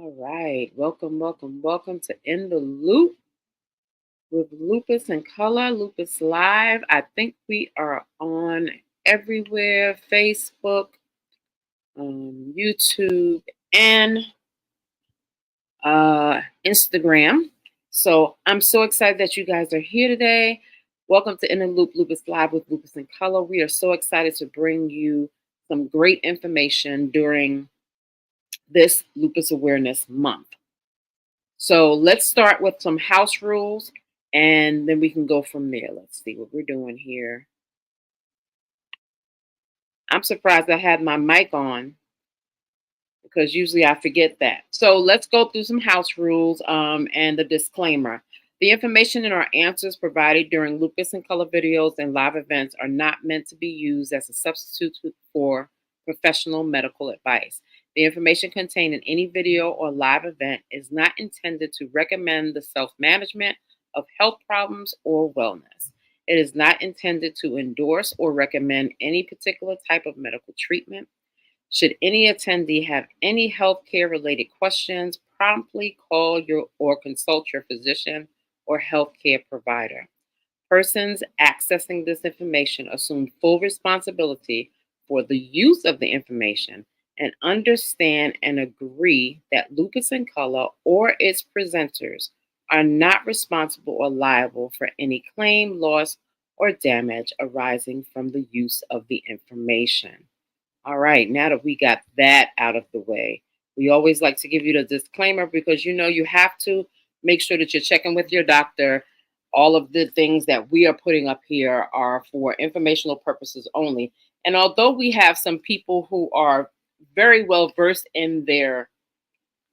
All right. Welcome to In the Loop with Lupus and Color, Lupus Live. I think we are on everywhere: Facebook, YouTube, and Instagram. So I'm so excited that you guys are here today. Welcome to In the Loop, Lupus Live with Lupus and Color. We are so excited to bring you some great information during this Lupus Awareness Month. So let's start with some house rules and then we can go from there. Let's see what we're doing here. I'm surprised I had my mic on because usually I forget that. So let's go through some house rules and the disclaimer. The information in our answers provided during Lupus and Color videos and live events are not meant to be used as a substitute for professional medical advice. The information contained in any video or live event is not intended to recommend the self-management of health problems or wellness. It is not intended to endorse or recommend any particular type of medical treatment. Should any attendee have any healthcare related questions, promptly call or consult your physician or healthcare provider. Persons accessing this information assume full responsibility for the use of the information and understand and agree that Lupus and Color or its presenters are not responsible or liable for any claim, loss, or damage arising from the use of the information. All right, now that we got that out of the way, we always like to give you the disclaimer because you have to make sure that you're checking with your doctor. All of the things that we are putting up here are for informational purposes only. And although we have some people who are very well versed in their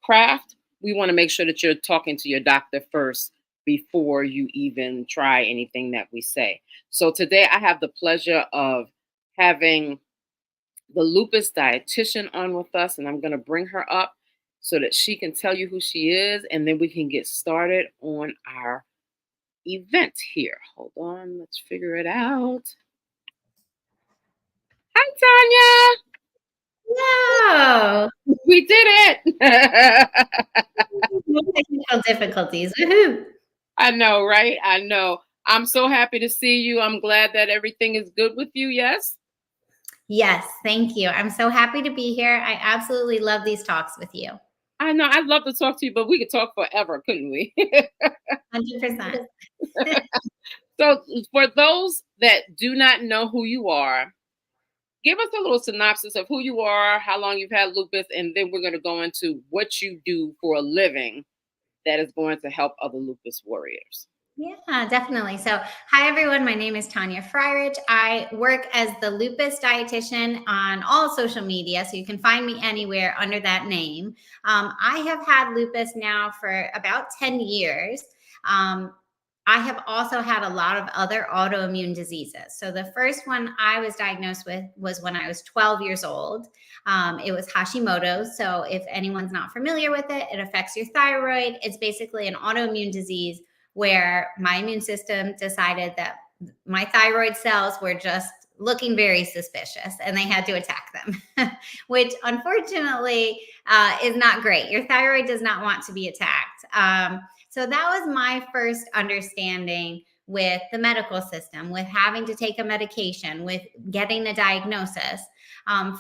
craft, we want to make sure that you're talking to your doctor first before you even try anything that we say. So today I have the pleasure of having the Lupus Dietitian on with us, and I'm going to bring her up so that she can tell you who she is, and then we can get started on our event here. Hold on, let's figure it out. Hi, No. Tanya. We did it. No technical difficulties. Woohoo. I know, right? I know. I'm so happy to see you. I'm glad that everything is good with you. Yes? Yes, thank you. I'm so happy to be here. I absolutely love these talks with you. I know. I'd love to talk to you, but we could talk forever, couldn't we? 100%. So, for those that do not know who you are, give us a little synopsis of who you are, how long you've had lupus, and then we're going to go into what you do for a living that is going to help other lupus warriors. Yeah, definitely. So, hi everyone. My name is Tanya Fryridge. I work as the Lupus Dietitian on all social media, so you can find me anywhere under that name. I have had lupus now for about 10 years. I have also had a lot of other autoimmune diseases. So the first one I was diagnosed with was when I was 12 years old. It was Hashimoto's. So if anyone's not familiar with it, it affects your thyroid. It's basically an autoimmune disease where my immune system decided that my thyroid cells were just looking very suspicious and they had to attack them, which unfortunately is not great. Your thyroid does not want to be attacked. So that was my first understanding with the medical system, with having to take a medication, with getting a diagnosis.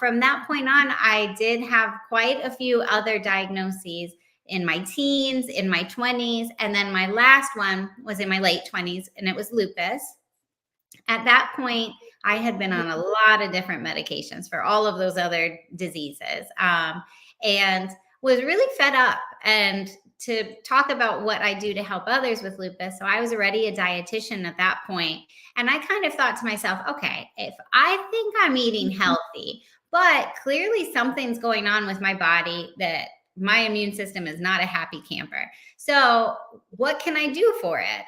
From that point on, I did have quite a few other diagnoses in my teens, in my 20s, and then my last one was in my late 20s, and it was lupus. At that point, I had been on a lot of different medications for all of those other diseases, and was really fed up and to talk about what I do to help others with lupus. So I was already a dietitian at that point. And I kind of thought to myself, okay, if I think I'm eating healthy, but clearly something's going on with my body that my immune system is not a happy camper. So what can I do for it?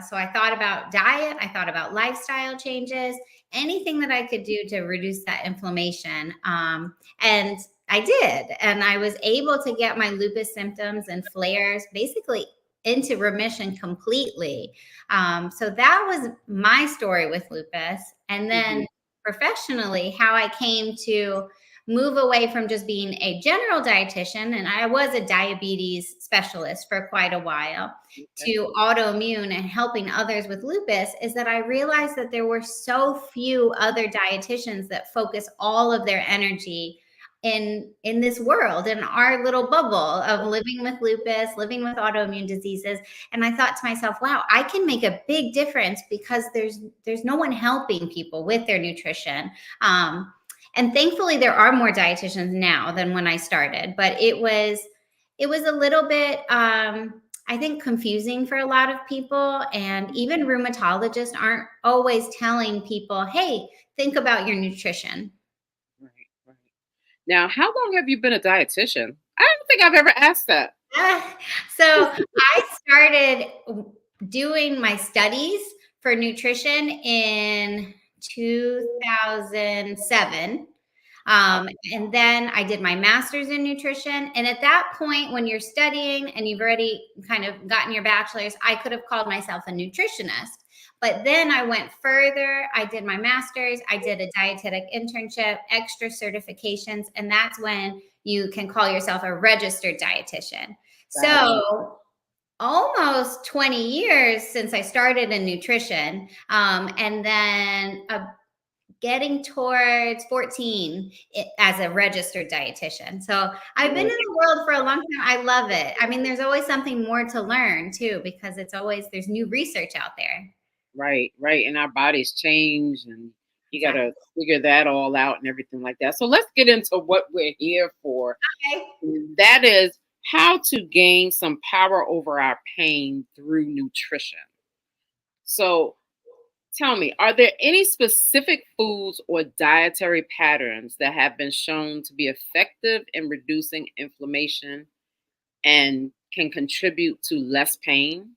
So I thought about diet. I thought about lifestyle changes, anything that I could do to reduce that inflammation. And I did. And I was able to get my lupus symptoms and flares basically into remission completely. So that was my story with lupus. And then professionally, how I came to move away from just being a general dietitian, and I was a diabetes specialist for quite a while, Okay. to autoimmune and helping others with lupus, is that I realized that there were so few other dietitians that focus all of their energy in this world, in our little bubble of living with lupus, living with autoimmune diseases. And I thought to myself, wow, I can make a big difference because there's no one helping people with their nutrition. And thankfully there are more dietitians now than when I started, but it was a little bit I think confusing for a lot of people. And even rheumatologists aren't always telling people, hey, think about your nutrition. Right, right. Now, how long have you been a dietitian? I don't think I've ever asked that. So I started doing my studies for nutrition in 2007. And then I did my master's in nutrition. And at that point, when you're studying and you've already kind of gotten your bachelor's, I could have called myself a nutritionist. But then I went further. I did my master's. I did a dietetic internship, extra certifications. And that's when you can call yourself a registered dietitian. Gotcha. So almost 20 years since I started in nutrition. And then getting towards 14 as a registered dietitian. So I've been in Right, the world for a long time. I love it. I mean, there's always something more to learn too, because there's new research out there. right, right. And our bodies change, and you got Exactly. to figure that all out and everything like that. So let's get into what we're here for. Okay. And that is how to gain some power over our pain through nutrition. So tell me, are there any specific foods or dietary patterns that have been shown to be effective in reducing inflammation and can contribute to less pain?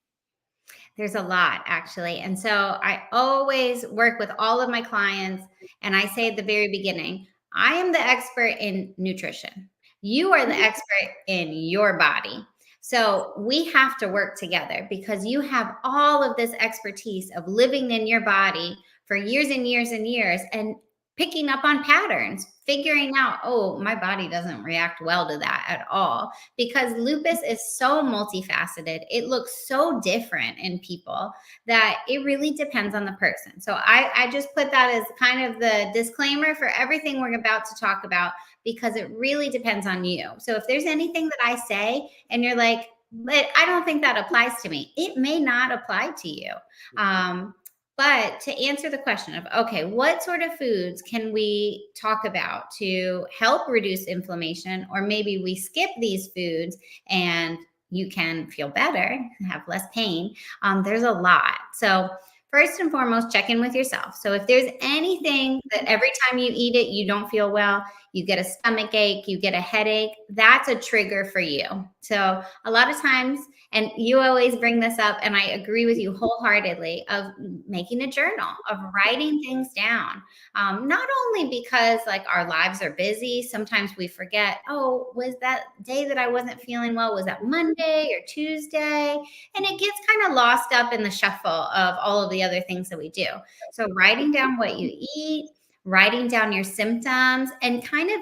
There's a lot actually. And so I always work with all of my clients and I say at the very beginning, I am the expert in nutrition. You are the expert in your body. So we have to work together because you have all of this expertise of living in your body for years and years and years and picking up on patterns, figuring out, oh, my body doesn't react well to that at all because lupus is so multifaceted. It looks so different in people that it really depends on the person. So I just put that as kind of the disclaimer for everything we're about to talk about because it really depends on you. So if there's anything that I say and you're like, but I don't think that applies to me, it may not apply to you. Um, but to answer the question of, okay, what sort of foods can we talk about to help reduce inflammation? Or maybe we skip these foods and you can feel better, have less pain. There's a lot. So, first and foremost, check in with yourself. So, if there's anything that every time you eat it, you don't feel well, you get a stomach ache, you get a headache, that's a trigger for you. So, a lot of times, and you always bring this up, and I agree with you wholeheartedly of making a journal, of writing things down. Not only because like our lives are busy, sometimes we forget, oh, was that day that I wasn't feeling well? Was that Monday or Tuesday? And it gets kind of lost up in the shuffle of all of the other things that we do. So writing down what you eat, writing down your symptoms, and kind of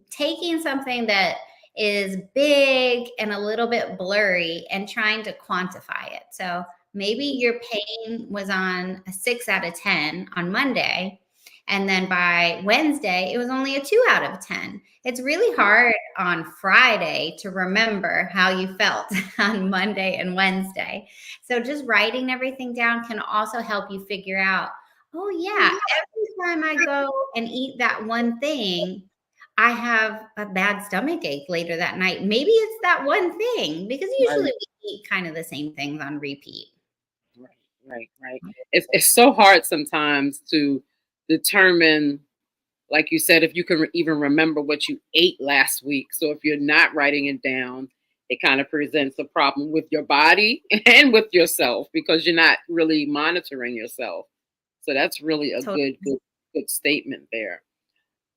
taking something that is big and a little bit blurry and trying to quantify it. So maybe your pain was on a 6 out of 10 on Monday. And then by Wednesday, it was only a 2 out of 10. It's really hard on Friday to remember how you felt on Monday and Wednesday. So just writing everything down can also help you figure out, oh, yeah, every time I go and eat that one thing, I have a bad stomach ache later that night. Maybe it's that one thing because usually Right, we eat kind of the same things on repeat. right, right, right. It's so hard sometimes to determine, like you said, if you can even remember what you ate last week. So if you're not writing it down, it kind of presents a problem with your body and with yourself because you're not really monitoring yourself. So that's really a Totally. good statement there.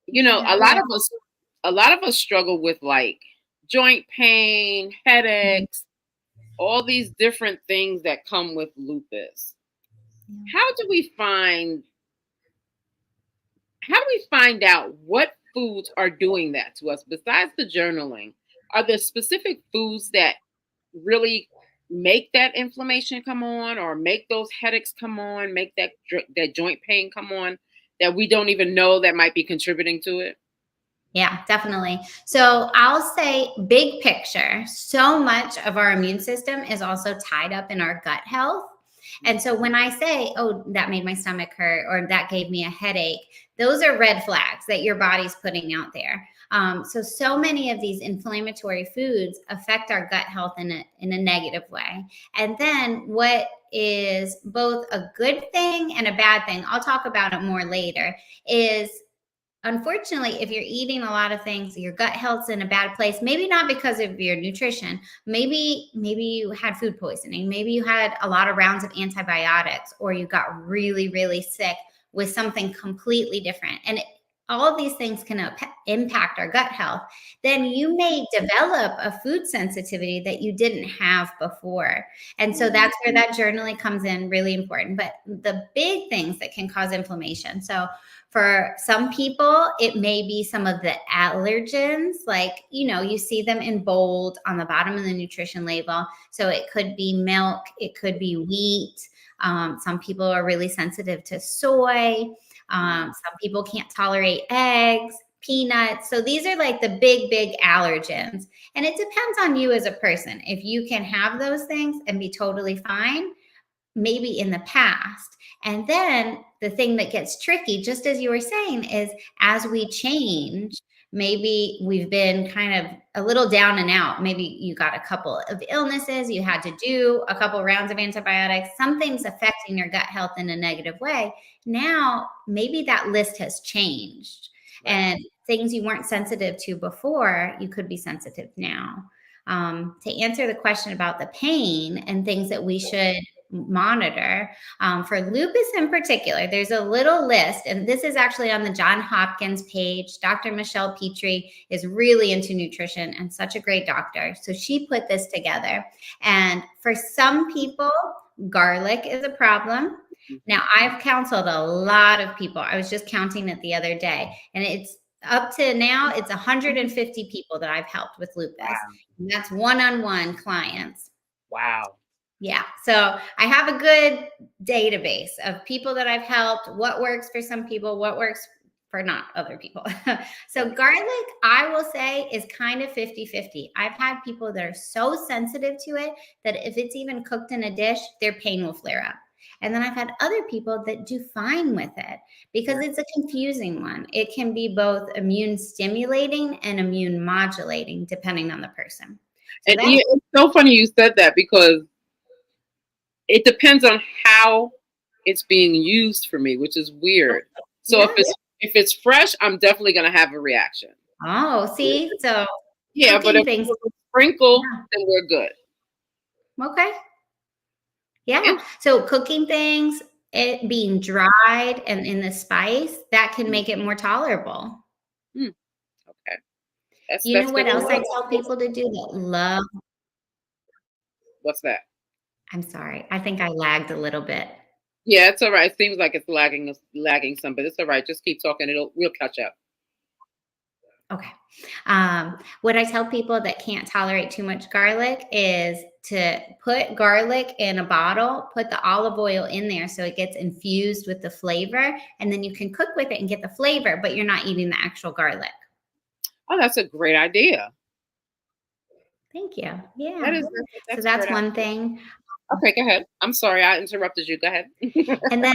You know, Yeah. a lot of us struggle with like joint pain, Mhm. headaches, all these different things that come with lupus. Yeah. How do we find how do we find out what foods are doing that to us? Besides the journaling, are there specific foods that really make that inflammation come on, or make those headaches come on, make that joint pain come on, that we don't even know that might be contributing to it? Yeah, definitely. So I'll say big picture, so much of our immune system is also tied up in our gut health. And so when I say, oh, that made my stomach hurt or that gave me a headache, those are red flags that your body's putting out there. So many of these inflammatory foods affect our gut health in a negative way. And then what is both a good thing and a bad thing, I'll talk about it more later, is unfortunately, if you're eating a lot of things, your gut health's in a bad place, maybe not because of your nutrition, maybe you had food poisoning, maybe you had a lot of rounds of antibiotics, or you got really, really sick with something completely different. And all of these things can impact our gut health. Then you may develop a food sensitivity that you didn't have before. And so that's where that journaling comes in, really important. But the big things that can cause inflammation. So for some people, it may be some of the allergens, like, you see them in bold on the bottom of the nutrition label. So it could be milk, it could be wheat. Some people are really sensitive to soy. Some people can't tolerate eggs, peanuts. So these are like the big allergens. And it depends on you as a person. If you can have those things and be totally fine, maybe in the past. And then the thing that gets tricky, just as you were saying, is as we change, maybe we've been kind of a little down and out. Maybe you got a couple of illnesses, you had to do a couple rounds of antibiotics, something's affecting your gut health in a negative way. Now, maybe that list has changed. Right. And things you weren't sensitive to before, you could be sensitive now. To answer the question about the pain and things that we should monitor, for lupus in particular, there's a little list, and this is actually on the Johns Hopkins page. Dr. Michelle Petrie is really into nutrition and such a great doctor. So she put this together. And for some people, garlic is a problem. Now, I've counseled a lot of people. I was just counting it the other day, and it's up to now, it's 150 people that I've helped with lupus. Wow. And that's one-on-one clients. Wow. Yeah. So I have a good database of people that I've helped, what works for some people, what works for not other people. So garlic, I will say, is kind of 50-50. I've had people that are so sensitive to it that if it's even cooked in a dish, their pain will flare up. And then I've had other people that do fine with it because it's a confusing one. It can be both immune stimulating and immune modulating, depending on the person. So it's so funny you said that, because it depends on how it's being used for me, which is weird. So if it's fresh, I'm definitely going to have a reaction. Oh, see? So yeah, but if it's sprinkled, then we're good. Okay. Yeah. So cooking things, it being dried and in the spice, that can make it more tolerable. Okay. You know what else I tell people to do that love? What's that? I'm sorry. I think I lagged a little bit. Yeah, it's all right. It seems like it's lagging some, but it's all right. Just keep talking. We'll catch up. Okay. What I tell people that can't tolerate too much garlic is to put garlic in a bottle, put the olive oil in there so it gets infused with the flavor, and then you can cook with it and get the flavor, but you're not eating the actual garlic. Oh, that's a great idea. Thank you. Yeah. So that's one thing. Okay, go ahead. I'm sorry, I interrupted you. Go ahead. And then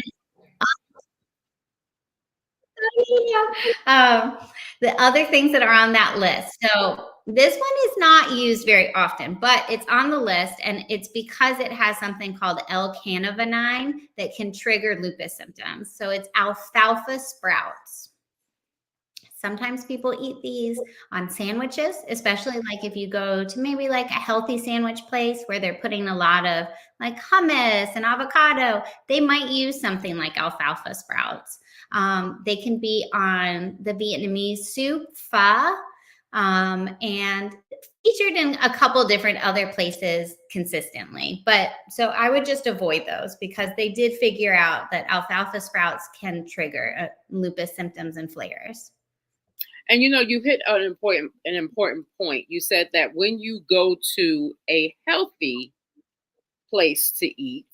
the other things that are on that list. So this one is not used very often, but it's on the list, and it's because it has something called L-canavanine that can trigger lupus symptoms. So it's alfalfa sprouts. Sometimes people eat these on sandwiches, especially like if you go to maybe like a healthy sandwich place where they're putting a lot of like hummus and avocado. They might use something like alfalfa sprouts. They can be on the Vietnamese soup, pho, and featured in a couple different other places consistently. But so I would just avoid those because they did figure out that alfalfa sprouts can trigger lupus symptoms and flares. And you hit an important point. You said that when you go to a healthy place to eat,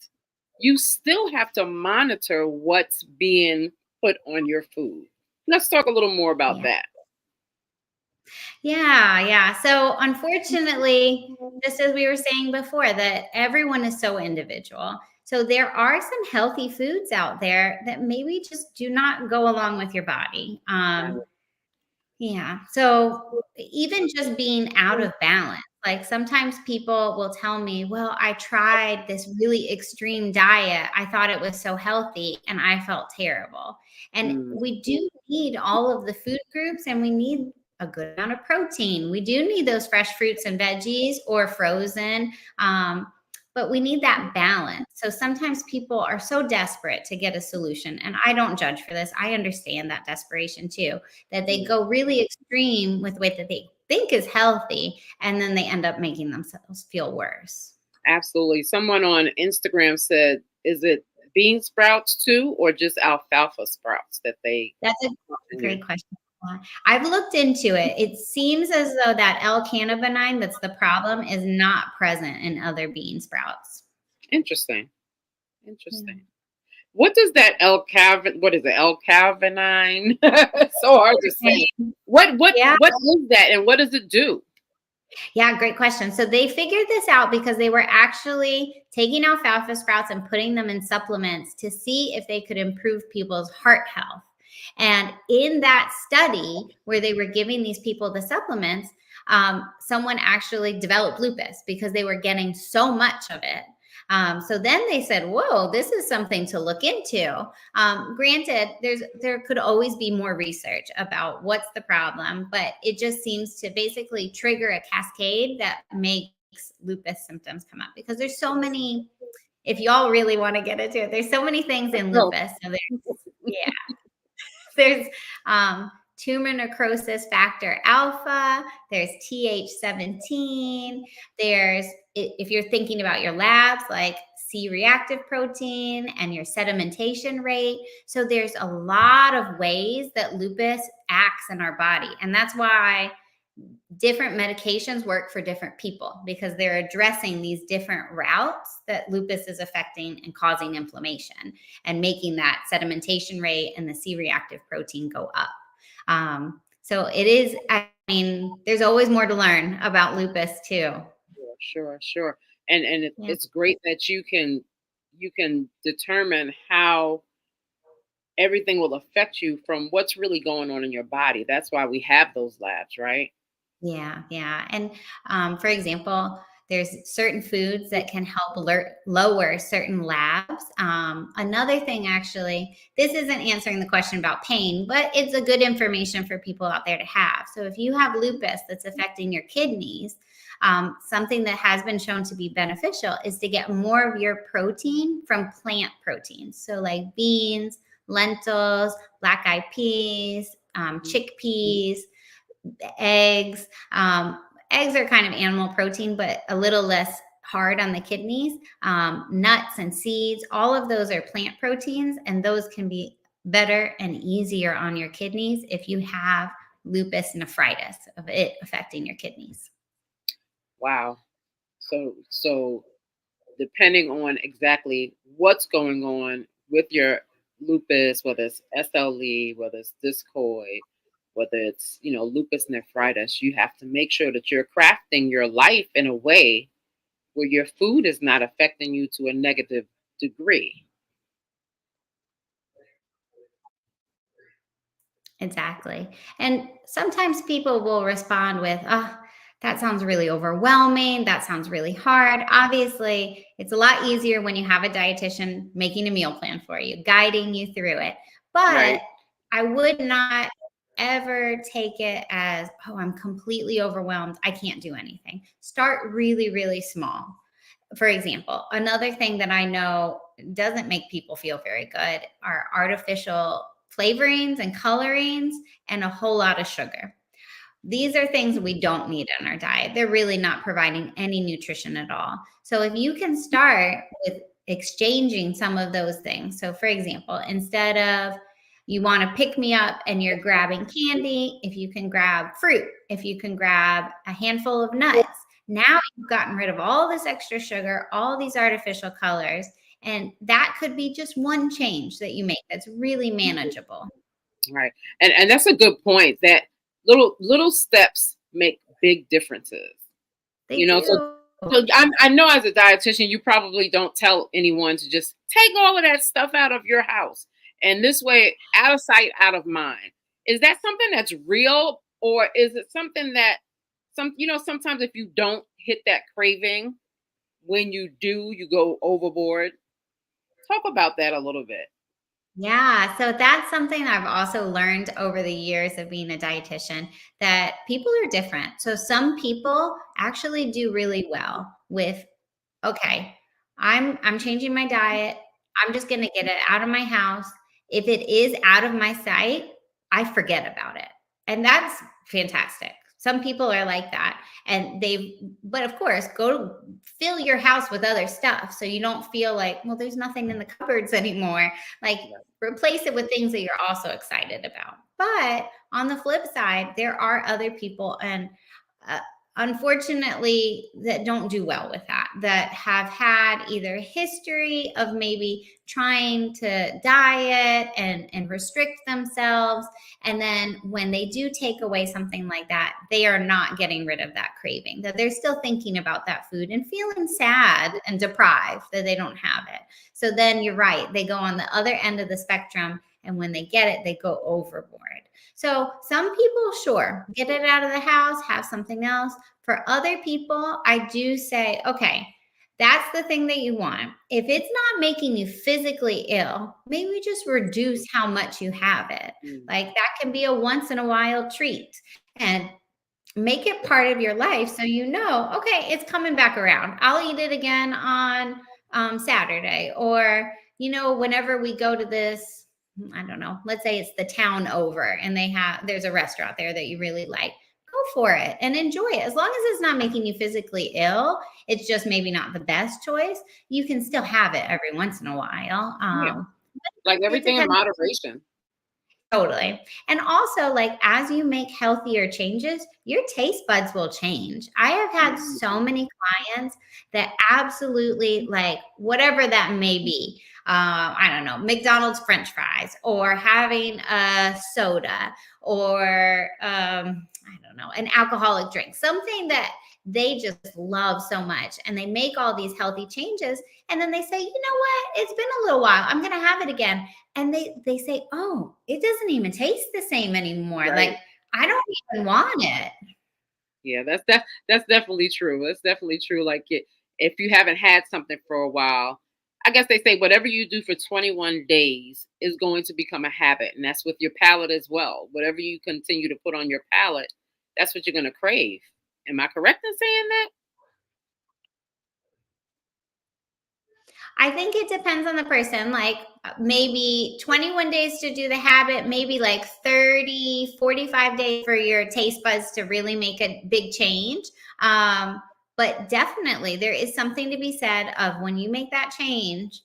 you still have to monitor what's being put on your food. Let's talk a little more about Yeah. that. Yeah, yeah. So unfortunately, just as we were saying before, that everyone is so individual. So there are some healthy foods out there that maybe just do not go along with your body. Yeah. So even just being out of balance, like sometimes people will tell me, well, I tried this really extreme diet. I thought it was so healthy and I felt terrible. And Mm, we do need all of the food groups and we need a good amount of protein. We do need those fresh fruits and veggies or frozen. But we need that balance. So sometimes people are so desperate to get a solution. And I don't judge for this. I understand that desperation too, that they mm. go really extreme with what that they think is healthy, and then they end up making themselves feel worse. Absolutely. Someone on Instagram said, is it bean sprouts too, or just alfalfa sprouts that they That's a in? great question. I've looked into it. It seems as though that L-cannabinine that's the problem is not present in other bean sprouts. Interesting. Yeah. Interesting. What does that what is it? L-calvinine? It's so hard to say. What what Yeah. what is that and what does it do? Yeah, great question. So they figured this out because they were actually taking alfalfa sprouts and putting them in supplements to see if they could improve people's heart health. And in that study where they were giving these people the supplements, someone actually developed lupus because they were getting so much of it. So then they said, "Whoa, this is something to look into." Granted, there could always be more research about what's the problem, but it just seems to basically trigger a cascade that makes lupus symptoms come up because there's so many. If y'all really want to get into it, there's so many things in No. lupus. So yeah, there's tumor necrosis factor alpha, there's Th17, there's, if you're thinking about your labs, like C reactive protein and your sedimentation rate. So there's a lot of ways that lupus acts in our body. And that's why different medications work for different people because they're addressing these different routes that lupus is affecting and causing inflammation and making that sedimentation rate and the C reactive protein go up. So it is, I mean, there's always more to learn about lupus too. Sure, sure, sure. And Yeah. it's great that you can determine how everything will affect you from what's really going on in your body. That's why we have those labs, right? Yeah, yeah. And for example, there's certain foods that can help lower certain labs. Another thing, actually, this isn't answering the question about pain, but it's a good information for people out there to have. So if you have lupus that's affecting your kidneys, something that has been shown to be beneficial is to get more of your protein from plant proteins. So like beans, lentils, black eyed peas, chickpeas, eggs. Eggs are kind of animal protein, but a little less hard on the kidneys. Nuts and seeds, all of those are plant proteins, and those can be better and easier on your kidneys if you have lupus nephritis, of it affecting your kidneys. Wow. So depending on exactly what's going on with your lupus, whether it's SLE, whether it's discoid, whether it's lupus nephritis, you have to make sure that you're crafting your life in a way where your food is not affecting you to a negative degree. Exactly. And sometimes people will respond with, oh, that sounds really overwhelming. That sounds really hard. Obviously, it's a lot easier when you have a dietitian making a meal plan for you, guiding you through it. Right. But I would not ever take it as, oh, I'm completely overwhelmed. I can't do anything. Start really, really small. For example, another thing that I know doesn't make people feel very good are artificial flavorings and colorings and a whole lot of sugar. These are things we don't need in our diet. They're really not providing any nutrition at all. So if you can start with exchanging some of those things. So for example, instead of you want to pick me up and you're grabbing candy, if you can grab fruit, if you can grab a handful of nuts, now you've gotten rid of all this extra sugar, all these artificial colors. And that could be just one change that you make that's really manageable. Right. And that's a good point, that little steps make big differences. They You know, so do. I know as a dietitian, you probably don't tell anyone to just take all of that stuff out of your house. And this way, out of sight, out of mind. Is that something that's real, or is it something that sometimes if you don't hit that craving, when you do, you go overboard? Talk about that a little bit. Yeah, so that's something I've also learned over the years of being a dietitian, that people are different. So some people actually do really well with, okay, I'm changing my diet. I'm just going to get it out of my house. If it is out of my sight, I forget about it. And that's fantastic. Some people are like that. And but of course, go fill your house with other stuff so you don't feel like, well, there's nothing in the cupboards anymore. Like, replace it with things that you're also excited about. But on the flip side, there are other people, and uh, unfortunately, that don't do well with that have had either history of maybe trying to diet and restrict themselves. And then when they do take away something like that, they are not getting rid of that craving, that they're still thinking about that food and feeling sad and deprived that they don't have it. So then you're right, they go on the other end of the spectrum. And when they get it, they go overboard. So some people, sure, get it out of the house, have something else. For other people, I do say, okay, that's the thing that you want. If it's not making you physically ill, maybe just reduce how much you have it. Like, that can be a once in a while treat, and make it part of your life so you know, okay, it's coming back around. I'll eat it again on Saturday, or whenever we go to this, I don't know, let's say it's the town over and there's a restaurant there that you really like. Go for it and enjoy it. As long as it's not making you physically ill, it's just maybe not the best choice. You can still have it every once in a while. Yeah. Like It everything in depends. moderation. Totally. And also, like, as you make healthier changes, your taste buds will change. I have had so many clients that absolutely, like, whatever that may be, I don't know, McDonald's French fries, or having a soda, or I don't know, an alcoholic drink, something that they just love so much. And they make all these healthy changes. And then they say, you know what? It's been a little while. I'm going to have it again. And they say, oh, it doesn't even taste the same anymore. Right. Like, I don't even want it. Yeah, that's definitely true. That's definitely true. Like, if you haven't had something for a while, I guess they say whatever you do for 21 days is going to become a habit, and that's with your palate as well. Whatever you continue to put on your palate, that's what you're going to crave. Am I correct in saying that? I think it depends on the person. Like, maybe 21 days to do the habit, maybe like 30, 45 days for your taste buds to really make a big change. But definitely there is something to be said of, when you make that change,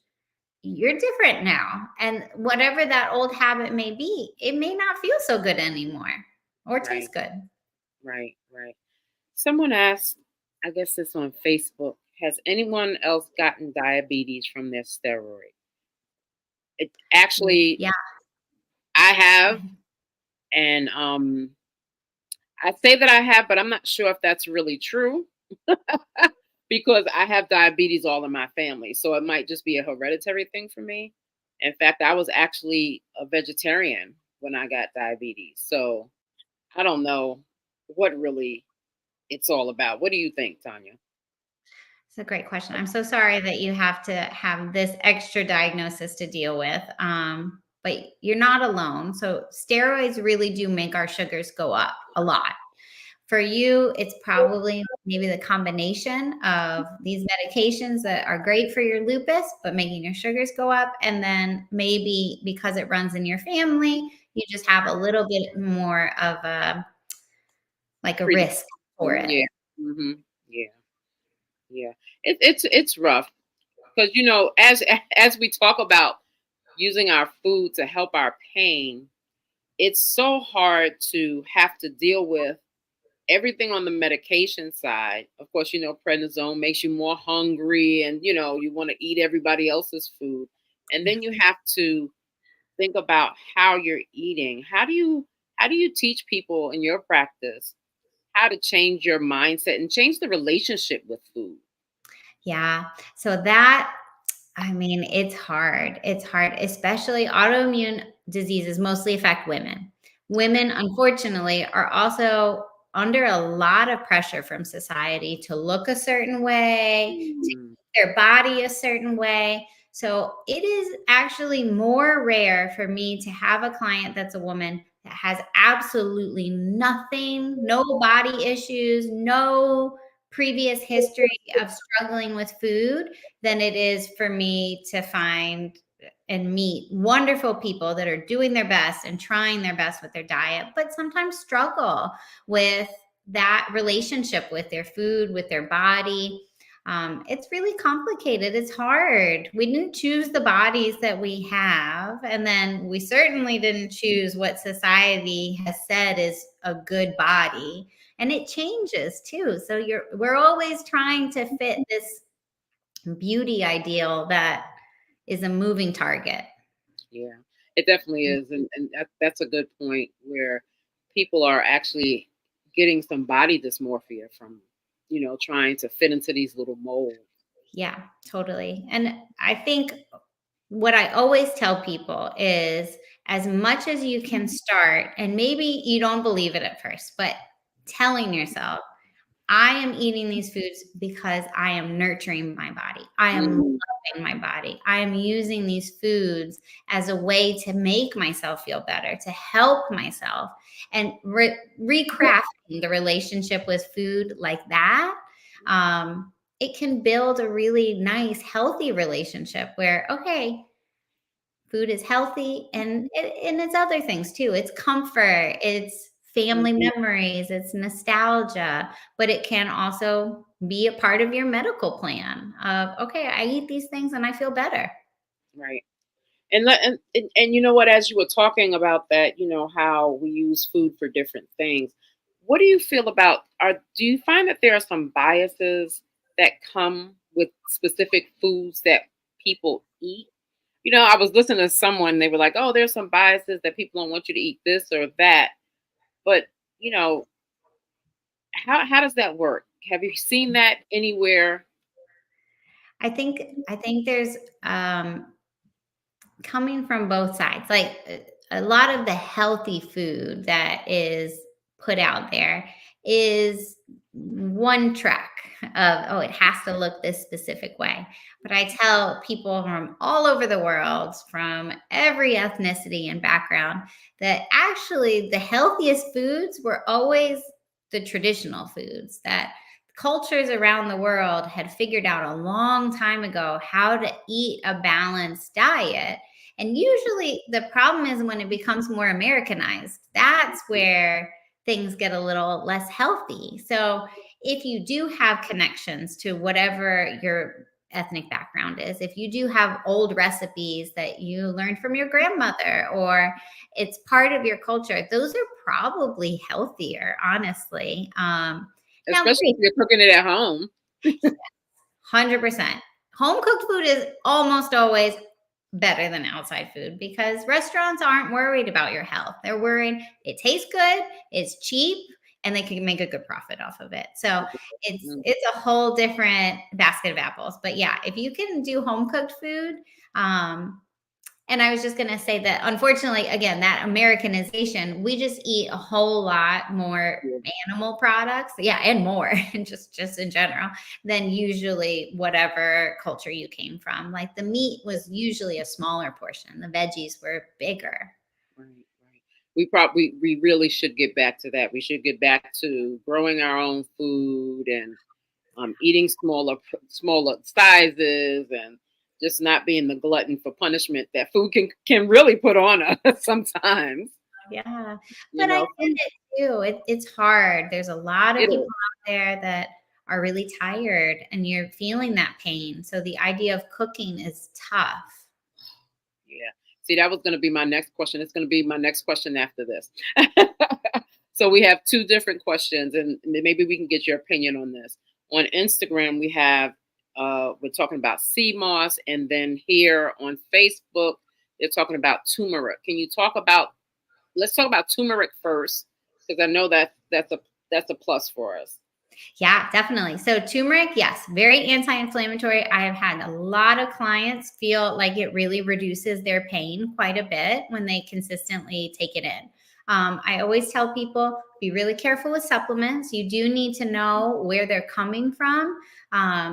you're different now. And whatever that old habit may be, it may not feel so good anymore or Right, taste good. right. Someone asked, I guess this on Facebook, has anyone else gotten diabetes from their steroid? It actually, Yeah. I have, and I say that I have, but I'm not sure if that's really true because I have diabetes all in my family. So it might just be a hereditary thing for me. In fact, I was actually a vegetarian when I got diabetes. So I don't know what really it's all about. What do you think, Tanya? It's a great question. I'm so sorry that you have to have this extra diagnosis to deal with. But you're not alone. So steroids really do make our sugars go up a lot. For you, it's probably maybe the combination of these medications that are great for your lupus, but making your sugars go up. And then maybe because it runs in your family, you just have a little bit more of a Pretty. risk for it. Yeah. Hmm. Yeah. Yeah. It's rough because as we talk about using our food to help our pain, it's so hard to have to deal with everything on the medication side. Of course, prednisone makes you more hungry and, you want to eat everybody else's food. And then you have to think about how you're eating. How do you teach people in your practice how to change your mindset and change the relationship with food? Yeah. So that, I mean, it's hard. It's hard, especially autoimmune diseases mostly affect women. Women, unfortunately, are also under a lot of pressure from society to look a certain way, Mm, their body a certain way. So it is actually more rare for me to have a client that's a woman that has absolutely nothing, no body issues, no previous history of struggling with food, than it is for me to find and meet wonderful people that are doing their best and trying their best with their diet, but sometimes struggle with that relationship with their food, with their body. It's really complicated. It's hard. We didn't choose the bodies that we have. And then we certainly didn't choose what society has said is a good body. And it changes too. So we're always trying to fit this beauty ideal that is a moving target. yeah, it definitely is. And that's a good point where people are actually getting some body dysmorphia from, trying to fit into these little molds. Yeah, totally. And I think what I always tell people is as much as you can start, and maybe you don't believe it at first, but telling yourself, I am eating these foods because I am nurturing my body. I am Mhm. loving my body. I am using these foods as a way to make myself feel better, to help myself, and recrafting the relationship with food like that. It can build a really nice, healthy relationship where, okay, food is healthy and it's other things too. It's comfort, it's family Mhm. memories, it's nostalgia, but it can also be a part of your medical plan of, okay, I eat these things and I feel better. Right. And you know what? As you were talking about that, how we use food for different things. What do you feel about? Do you find that there are some biases that come with specific foods that people eat? I was listening to someone. They were like, "Oh, there's some biases that people don't want you to eat this or that." But you know, how does that work? Have you seen that anywhere? I think there's coming from both sides. Like a lot of the healthy food that is put out there is one track of, oh, it has to look this specific way. But I tell people from all over the world, from every ethnicity and background, that actually the healthiest foods were always the traditional foods that cultures around the world had figured out a long time ago how to eat a balanced diet. And usually the problem is when it becomes more Americanized. That's where things get a little less healthy. So if you do have connections to whatever your ethnic background is, if you do have old recipes that you learned from your grandmother or it's part of your culture, those are probably healthier, honestly. Now, Especially if you're cooking it at home. 100%. Home cooked food is almost always better than outside food because restaurants aren't worried about your health. They're worried it tastes good, it's cheap, and they can make a good profit off of it. So Mm, it's a whole different basket of apples. But yeah, if you can do home cooked food, um, and I was just going to say that unfortunately, again, that Americanization, we just eat a whole lot more yeah, animal products. Yeah, and more, and just in general, than usually whatever culture you came from. Like the meat was usually a smaller portion, the veggies were bigger. right, right. We really should get back to that. We should get back to growing our own food and eating smaller sizes and just not being the glutton for punishment that food can really put on us sometimes. Yeah. You But I know, get it too. It's hard. There's a lot of it people is. out there that are really tired and you're feeling that pain. So the idea of cooking is tough. Yeah. See, that was going to be my next question. It's going to be my next question after this. So we have two different questions, and maybe we can get your opinion on this. On Instagram, we have we're talking about sea moss, and then here on Facebook, they're talking about turmeric. Can you talk about? Let's talk about turmeric first, because I know that that's a plus for us. Yeah, definitely. So turmeric, yes, very anti-inflammatory. I have had a lot of clients feel like it really reduces their pain quite a bit when they consistently take it in. I always tell people, be really careful with supplements. You do need to know where they're coming from.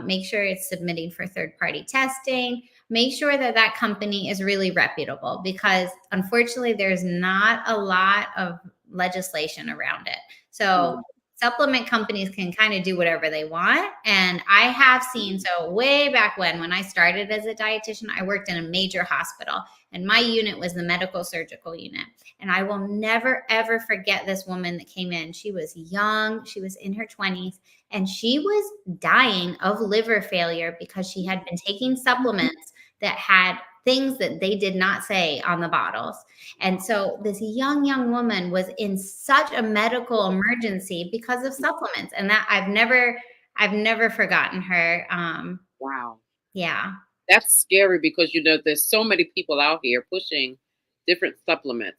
Make sure it's submitting for third-party testing. Make sure that that company is really reputable, because unfortunately, there's not a lot of legislation around it. So supplement companies can kind of do whatever they want. And I have seen, so way back when I started as a dietitian, I worked in a major hospital, and my unit was the medical surgical unit. And I will never, ever forget this woman that came in. She was young. She was in her 20s, and she was dying of liver failure because she had been taking supplements that had things that they did not say on the bottles. And so this young woman was in such a medical emergency because of supplements. And that I've never forgotten her. Wow. Yeah. That's scary because there's so many people out here pushing different supplements.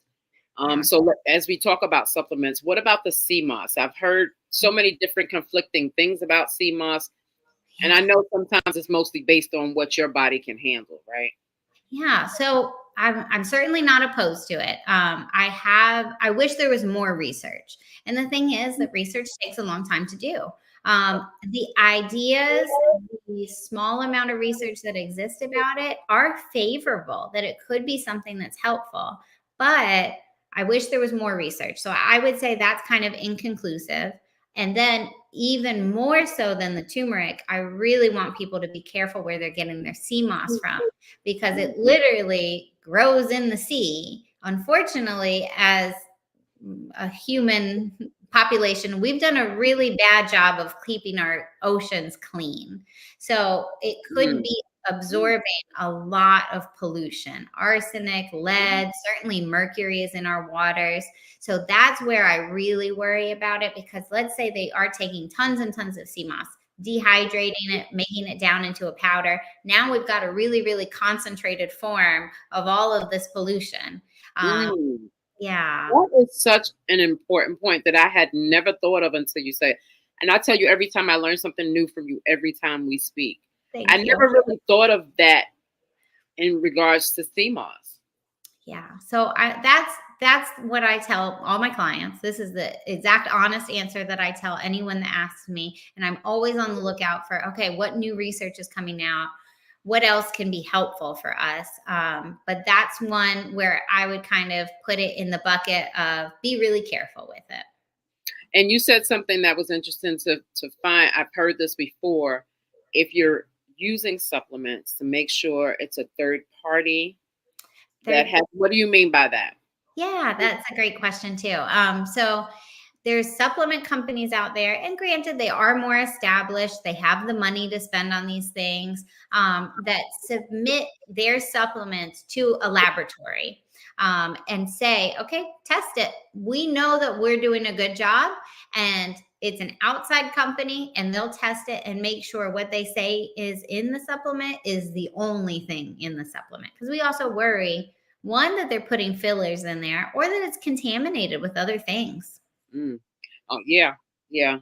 So as we talk about supplements, what about the sea moss? I've heard so many different conflicting things about sea moss, and I know sometimes it's mostly based on what your body can handle, right? Yeah, so I'm certainly not opposed to it. I wish there was more research, and the thing is that research takes a long time to do. The ideas, the small amount of research that exists about it are favorable, that it could be something that's helpful, but I wish there was more research. So I would say that's kind of inconclusive. And then even more so than the turmeric, I really want people to be careful where they're getting their sea moss from, because it literally grows in the sea. Unfortunately, as a human population, we've done a really bad job of keeping our oceans clean. So it could be absorbing a lot of pollution, arsenic, lead, certainly mercury is in our waters. So that's where I really worry about it, because let's say they are taking tons and tons of sea moss, dehydrating it, making it down into a powder. Now we've got a really, really concentrated form of all of this pollution. Yeah. That is such an important point that I had never thought of until you said. And I tell you, every time I learn something new from you, every time we speak, Thank I you. never really thought of that in regards to sea moss. Yeah. So that's what I tell all my clients. This is the exact honest answer that I tell anyone that asks me. And I'm always on the lookout for, okay, what new research is coming out? What else can be helpful for us? But that's one where I would kind of put it in the bucket of be really careful with it. And you said something that was interesting to find. I've heard this before. If you're using supplements, to make sure it's a third party that has, what do you mean by that? Yeah, that's a great question too. So there's supplement companies out there, and granted, they are more established. They have the money to spend on these things, that submit their supplements to a laboratory, and say, okay, test it. We know that we're doing a good job, and it's an outside company, and they'll test it and make sure what they say is in the supplement is the only thing in the supplement. Because we also worry, one, that they're putting fillers in there, or that it's contaminated with other things. Oh yeah, yeah.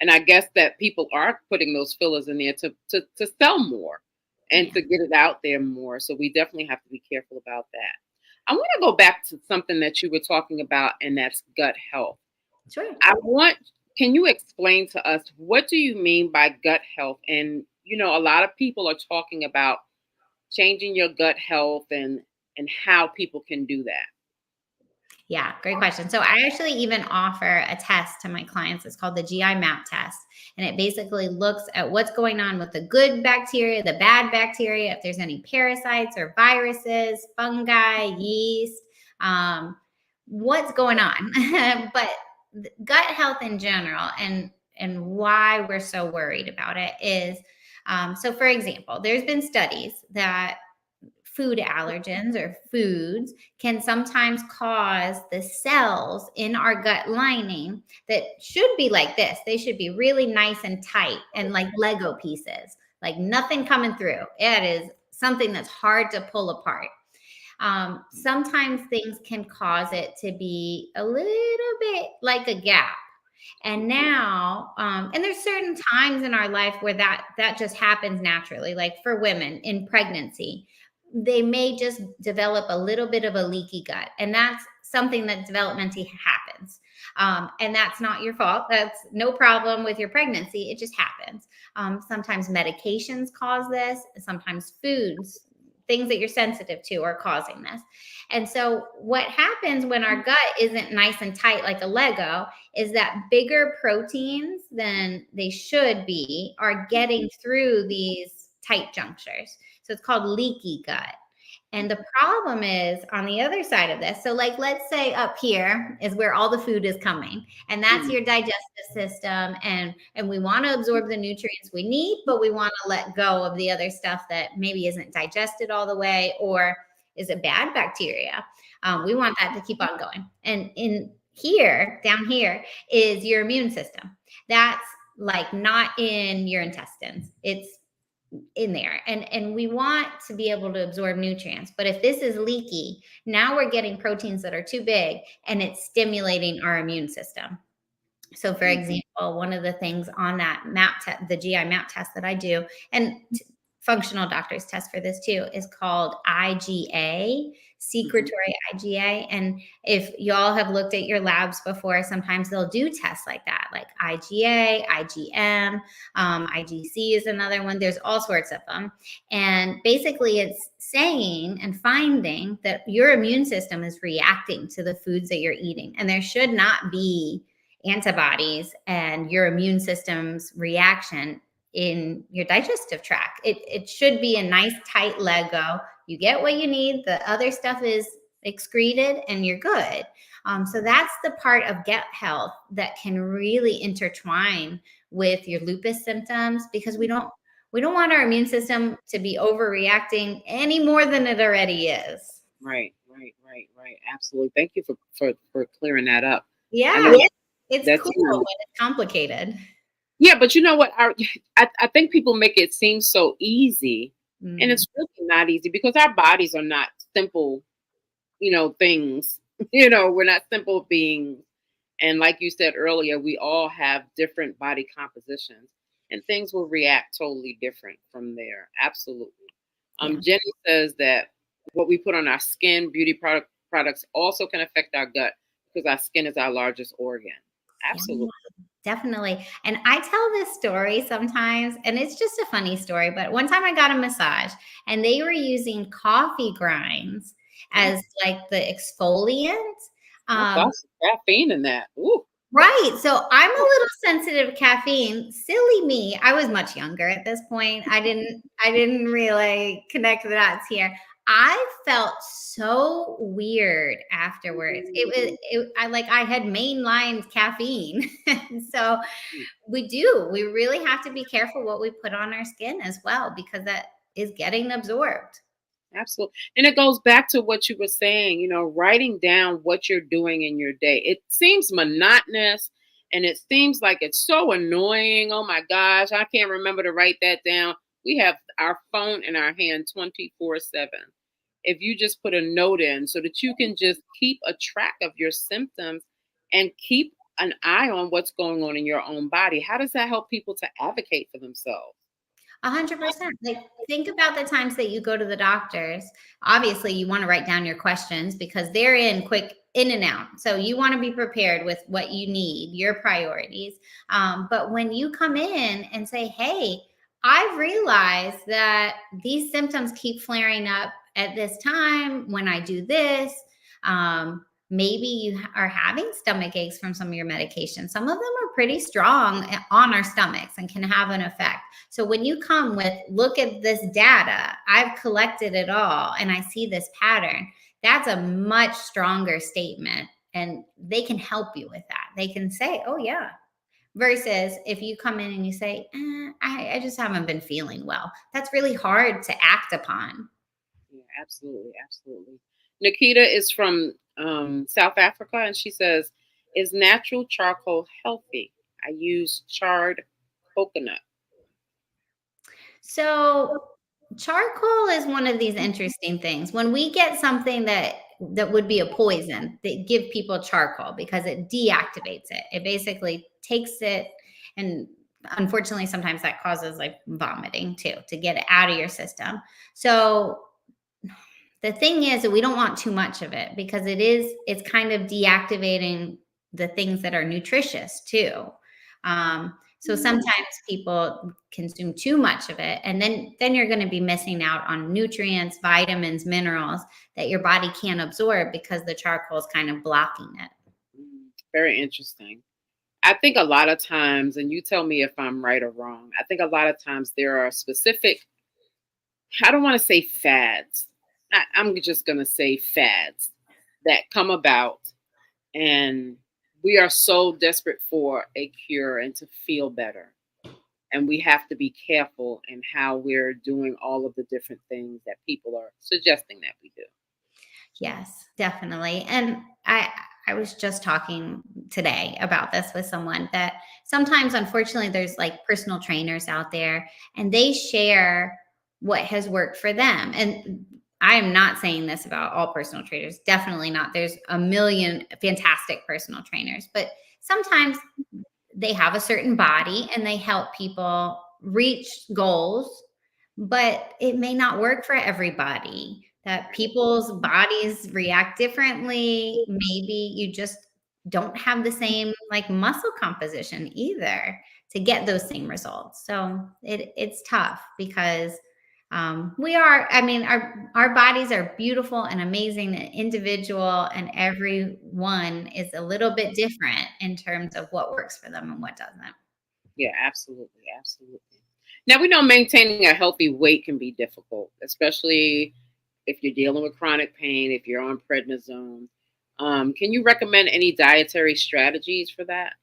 And I guess that people are putting those fillers in there to sell more and to get it out there more. So we definitely have to be careful about that. I want to go back to something that you were talking about, and that's gut health. Sure. Can you explain to us, what do you mean by gut health? And a lot of people are talking about changing your gut health and how people can do that. Yeah, great question. So I actually even offer a test to my clients. It's called the GI map test. And it basically looks at what's going on with the good bacteria, the bad bacteria, if there's any parasites or viruses, fungi, yeast, what's going on. But gut health in general, and why we're so worried about it is, so for example, there's been studies that food allergens or foods can sometimes cause the cells in our gut lining that should be like this. They should be really nice and tight and like Lego pieces, like nothing coming through. It is something that's hard to pull apart. Sometimes things can cause it to be a little bit like a gap. And now, and there's certain times in our life where that just happens naturally. Like for women in pregnancy, they may just develop a little bit of a leaky gut, and that's something that developmentally happens. And that's not your fault. That's no problem with your pregnancy. It just happens. Sometimes medications cause this. Sometimes foods, things that you're sensitive to, are causing this. And so what happens when our gut isn't nice and tight like a Lego is that bigger proteins than they should be are getting through these tight junctures. So it's called leaky gut. And the problem is on the other side of this. So like, let's say up here is where all the food is coming, and that's your digestive system. And we want to absorb the nutrients we need, but we want to let go of the other stuff that maybe isn't digested all the way, or is it bad bacteria. We want that to keep on going. And in here, down here, is your immune system. That's like not in your intestines. It's in there, and we want to be able to absorb nutrients. But if this is leaky, now we're getting proteins that are too big, and it's stimulating our immune system. So for example, one of the things on that map test, the GI map test that I do, and functional doctors test for this too, is called IgA, secretory IgA. And if y'all have looked at your labs before, sometimes they'll do tests like that, like IgA, IgM, IgC is another one. There's all sorts of them. And basically it's saying and finding that your immune system is reacting to the foods that you're eating. And there should not be antibodies and your immune system's reaction in your digestive tract. It should be a nice tight Lego. You get what you need. The other stuff is excreted and you're good. So that's the part of gut health that can really intertwine with your lupus symptoms, because we don't want our immune system to be overreacting any more than it already is. Right. Absolutely. Thank you for clearing that up. Yeah. It's cool when it's complicated. Yeah, but you know what? I think people make it seem so easy, and it's really not easy, because our bodies are not simple, things. We're not simple beings. And like you said earlier, we all have different body compositions, and things will react totally different from there. Absolutely. Jenny says that what we put on our skin, beauty products also can affect our gut, because our skin is our largest organ. Absolutely. Yeah, definitely. And I tell this story sometimes, and it's just a funny story, but one time I got a massage and they were using coffee grinds as like the exfoliant. Caffeine in that. Ooh. Right. So I'm a little sensitive to caffeine. Silly me. I was much younger at this point. I didn't really connect the dots here. I felt so weird afterwards. I had mainlined caffeine. So we really have to be careful what we put on our skin as well, because that is getting absorbed. Absolutely. And it goes back to what you were saying, writing down what you're doing in your day. It seems monotonous and it seems like it's so annoying. Oh my gosh, I can't remember to write that down. We have our phone in our hand 24/7. If you just put a note in so that you can just keep a track of your symptoms and keep an eye on what's going on in your own body, how does that help people to advocate for themselves? 100%. Like, think about the times that you go to the doctors. Obviously, you want to write down your questions because they're quick in and out. So you want to be prepared with what you need, your priorities. But when you come in and say, hey, I've realized that these symptoms keep flaring up at this time when I do this. Maybe you are having stomach aches from some of your medications. Some of them are pretty strong on our stomachs and can have an effect. So when you come with, look at this data, I've collected it all and I see this pattern, that's a much stronger statement. And they can help you with that. They can say, oh yeah. Versus if you come in and you say, I just haven't been feeling well. That's really hard to act upon. Absolutely, absolutely. Nikita is from South Africa, and she says, "Is natural charcoal healthy? I use charred coconut." So charcoal is one of these interesting things. When we get something that would be a poison, they give people charcoal because it deactivates it. It basically takes it, and unfortunately sometimes that causes like vomiting too, to get it out of your system. So the thing is that we don't want too much of it because it's kind of deactivating the things that are nutritious too. So sometimes people consume too much of it, and then you're going to be missing out on nutrients, vitamins, minerals that your body can't absorb because the charcoal is kind of blocking it. Very interesting. I think a lot of times, and you tell me if I'm right or wrong, I think a lot of times there are specific, I don't want to say fads. I'm just going to say fads that come about, and we are so desperate for a cure and to feel better. And we have to be careful in how we're doing all of the different things that people are suggesting that we do. Yes, definitely. And I was just talking today about this with someone that sometimes unfortunately there's like personal trainers out there and they share what has worked for them. And I am not saying this about all personal trainers, definitely not. There's a million fantastic personal trainers, but sometimes they have a certain body and they help people reach goals, but it may not work for everybody. That people's bodies react differently. Maybe you just don't have the same like muscle composition either to get those same results. So it's tough because we are, I mean, our bodies are beautiful and amazing and individual, and everyone is a little bit different in terms of what works for them and what doesn't. Yeah, absolutely, absolutely. Now we know maintaining a healthy weight can be difficult, especially if you're dealing with chronic pain, if you're on prednisone. Can you recommend any dietary strategies for that?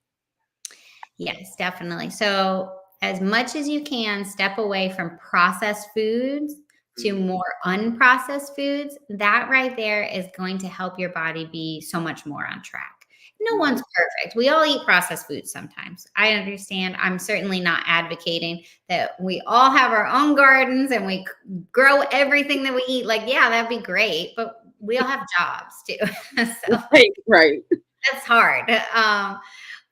Yes, definitely. So, as much as you can, step away from processed foods to Mm, more unprocessed foods. That right there is going to help your body be so much more on track. No mm, one's perfect. We all eat processed foods sometimes. I understand. I'm certainly not advocating that we all have our own gardens and we grow everything that we eat. Like, yeah, that'd be great, but we all have jobs too. So right, right. that's hard.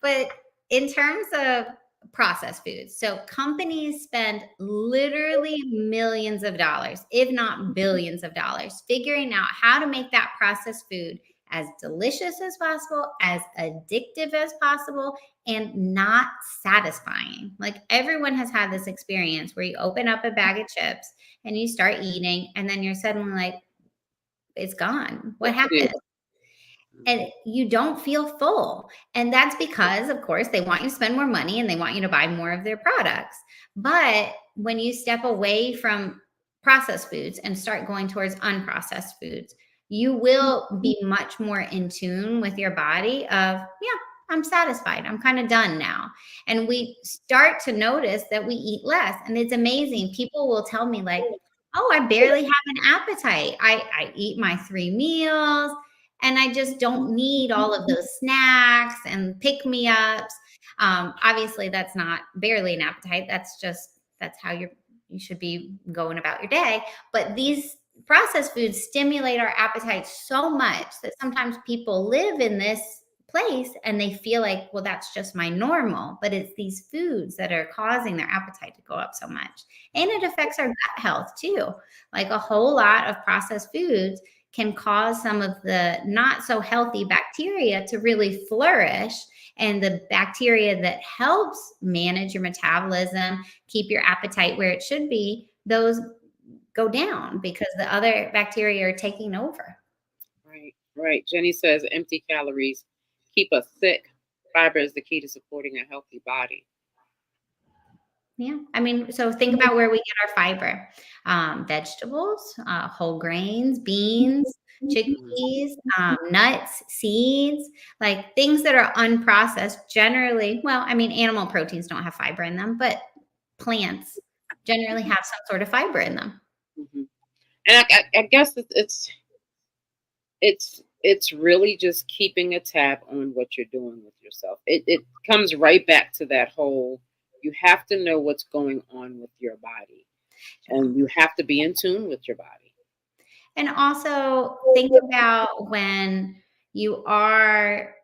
But in terms of processed foods, so companies spend literally millions of dollars, if not billions of dollars, figuring out how to make that processed food as delicious as possible, as addictive as possible, and not satisfying. Like everyone has had this experience where you open up a bag of chips and you start eating, and then you're suddenly like, it's gone. What What to do? happened? And you don't feel full. And that's because, of course, they want you to spend more money and they want you to buy more of their products. But when you step away from processed foods and start going towards unprocessed foods, you will be much more in tune with your body of, yeah, I'm satisfied. I'm kind of done now. And we start to notice that we eat less. And it's amazing. People will tell me, like, oh, I barely have an appetite. I eat my 3 meals and I just don't need all of those snacks and pick me ups. Obviously, that's not barely an appetite. That's how you should be going about your day. But these processed foods stimulate our appetite so much that sometimes people live in this place and they feel like, well, that's just my normal. But it's these foods that are causing their appetite to go up so much. And it affects our gut health too. Like a whole lot of processed foods can cause some of the not so healthy bacteria to really flourish. And the bacteria that helps manage your metabolism, keep your appetite where it should be, those go down because the other bacteria are taking over. Right, right. Jenny says empty calories keep us sick. Fiber is the key to supporting a healthy body. Yeah. I mean, so think about where we get our fiber. Vegetables, whole grains, beans, Mm, chickpeas, nuts, seeds, like things that are unprocessed generally. Well, I mean, animal proteins don't have fiber in them, but plants generally have some sort of fiber in them. mhm. And I guess it's really just keeping a tab on what you're doing with yourself. It comes right back to that whole, you have to know what's going on with your body, and you have to be in tune with your body. And also think about when you are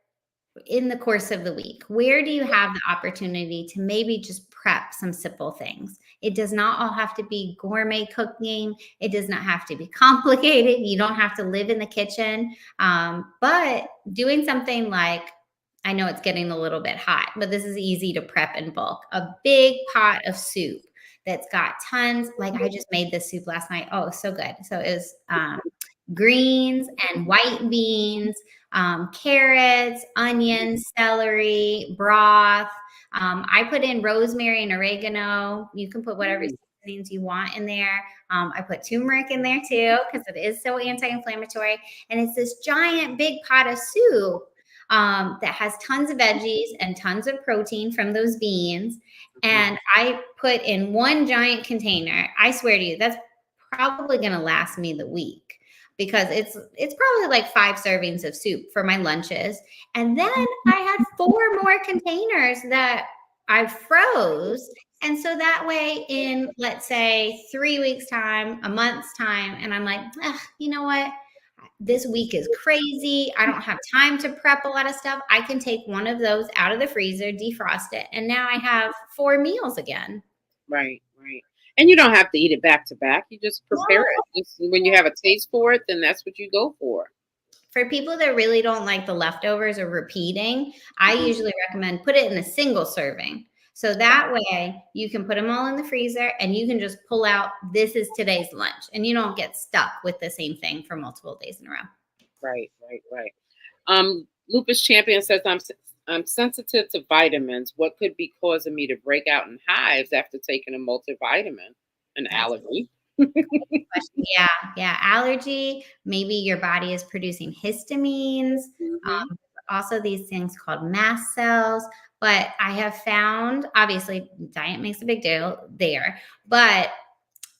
in the course of the week, where do you have the opportunity to maybe just prep some simple things? It does not all have to be gourmet cooking. It does not have to be complicated. You don't have to live in the kitchen. But doing something like, I know it's getting a little bit hot, but this is easy to prep in bulk. A big pot of soup that's got tons. Like I just made this soup last night. Oh, so good. So it was greens and white beans, carrots, onions, celery, broth. I put in rosemary and oregano. You can put whatever seasonings you want in there. I put turmeric in there too because it is so anti-inflammatory. And it's this giant big pot of soup that has tons of veggies and tons of protein from those beans. And I put in one giant container. I swear to you, that's probably going to last me the week because it's probably like 5 servings of soup for my lunches. And then I had 4 more containers that I froze. And so that way in, let's say 3 weeks time, a month's time, and I'm like, you know what? This week is crazy. I don't have time to prep a lot of stuff. I can take one of those out of the freezer, defrost it, and now I have 4 meals again. Right, right. And you don't have to eat it back to back. You just prepare it. Just when you have a taste for it, then that's what you go for. For people that really don't like the leftovers or repeating, I usually recommend put it in a single serving. So that way you can put them all in the freezer and you can just pull out, this is today's lunch, and you don't get stuck with the same thing for multiple days in a row. Right, right, right. Lupus Champion says I'm sensitive to vitamins. What could be causing me to break out in hives after taking a multivitamin? An That's allergy. question. Yeah. Allergy. Maybe your body is producing histamines. Hmm. Also, these things called mast cells. But I have found, obviously, diet makes a big deal there. But,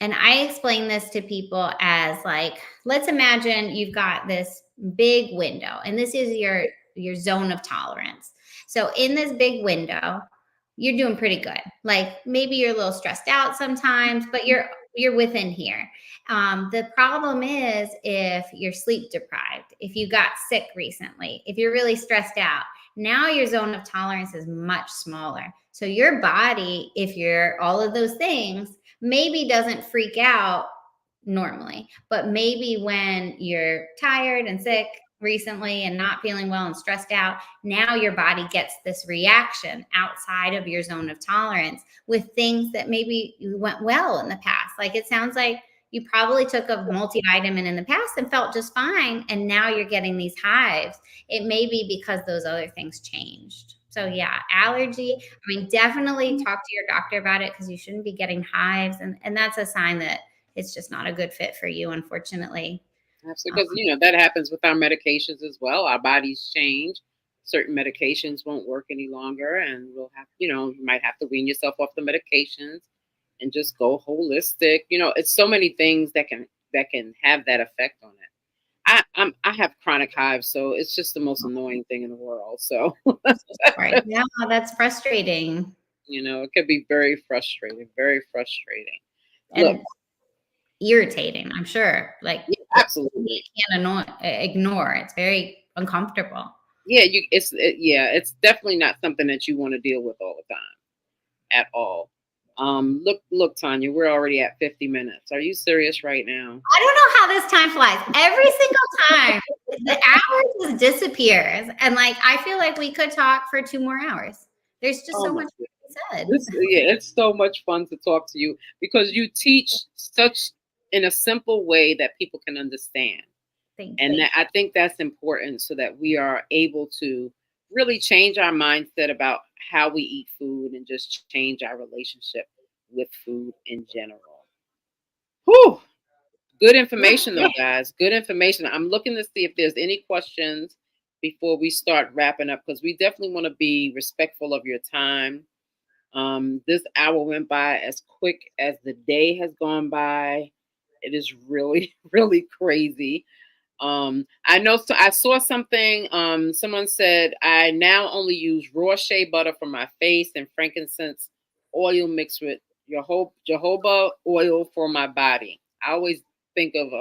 and I explain this to people as like, let's imagine you've got this big window, and this is your zone of tolerance. So in this big window, you're doing pretty good. Like maybe you're a little stressed out sometimes, but you're within here. The problem is if you're sleep deprived, if you got sick recently, if you're really stressed out, now your zone of tolerance is much smaller. So your body, if you're all of those things, maybe doesn't freak out normally, but maybe when you're tired and sick recently and not feeling well and stressed out, now your body gets this reaction outside of your zone of tolerance with things that maybe went well in the past. Like it sounds like you probably took a multivitamin in the past and felt just fine, and now you're getting these hives. It may be because those other things changed. So yeah, allergy. I mean, definitely talk to your doctor about it because you shouldn't be getting hives, and that's a sign that it's just not a good fit for you, unfortunately. Absolutely, because that happens with our medications as well. Our bodies change. Certain medications won't work any longer, and we'll have, you might have to wean yourself off the medications and just go holistic. It's so many things that can have that effect on it. I have chronic hives, so it's just the most annoying thing in the world. So Right. Yeah, that's frustrating. it could be very frustrating, very frustrating. Look, And irritating, I'm sure. Like yeah, it's absolutely. you can't ignore. It's very uncomfortable. Yeah, it's definitely not something that you want to deal with all the time at all. Look, Tanya, we're already at 50 minutes. Are you serious right now? I don't know how this time flies. Every single time the hour just disappears. And like I feel like we could talk for 2 more hours. There's just Oh so my much to God. be said. It's so much fun to talk to you because you teach such in a simple way that people can understand. Thank And you. I think that's important so that we are able to really change our mindset about how we eat food and just change our relationship with food in general. Whew. Good information, though, guys. Good information. I'm looking to see if there's any questions before we start wrapping up because we definitely want to be respectful of your time. This hour went by as quick as the day has gone by. It is really, really crazy. I know. So I saw something. Someone said I now only use raw shea butter for my face and frankincense oil mixed with jojoba oil for my body. I always think of